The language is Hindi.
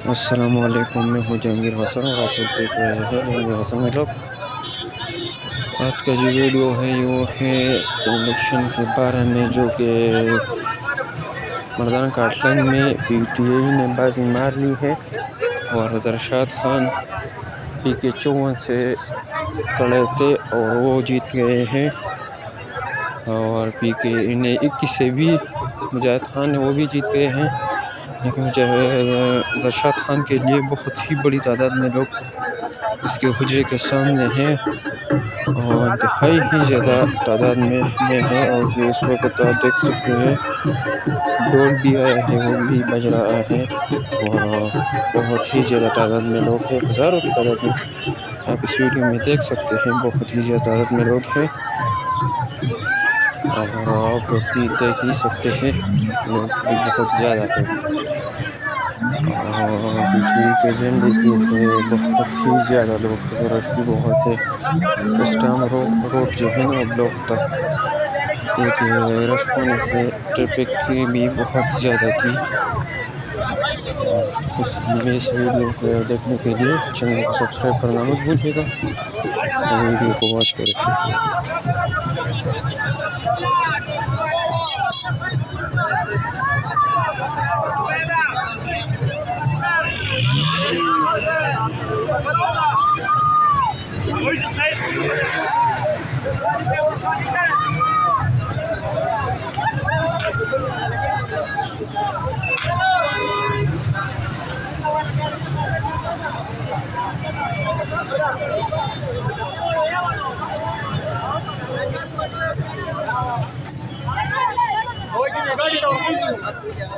अस्सलामुअलैकुम, मैं हूँ जहांगीर हसन और आप लोग देख रहे हैं जहांगीर हसन व्लॉग। आज का जो वीडियो है वो है इलेक्शन के बारे में, जो कि मर्दाना काटलन में पीटीआई ने बाजी मार ली है और अरशद खान पीके 54 से खड़े थे और वो जीत गए हैं। और पीके इन्हें 21 से भी मुजाहिद खान है वो भी जीत गए हैं, लेकिन अरशद खान के लिए बहुत ही बड़ी तादाद में लोग इसके हुजरे के सामने हैं और इंतहाई ही ज़्यादा तादाद में है। और जो इस वक्त आप देख सकते हैं ढोल भी आया है, वो भी बज रहा है और बहुत ही ज़्यादा तादाद में लोग हैं, हज़ारों की तादाद में आप इस वीडियो में देख सकते हैं। बहुत ही ज़्यादा तादाद में लोग हैं और आप भी देख ही सकते हैं, लोग भी बहुत ज़्यादा है और पीटीआई के झंडे भी है, बहुत ही ज़्यादा लोग हैं, रश भी बहुत है। इस टाइम रोड जो है ना ब्लॉक था, एक रश होने से ट्रैफिक की भी बहुत ज़्यादा थी। इसलिए इस वीडियो को देखने के लिए चैनल को सब्सक्राइब करना मत भूलिएगा और वीडियो को वॉच करें। शुक्रिया।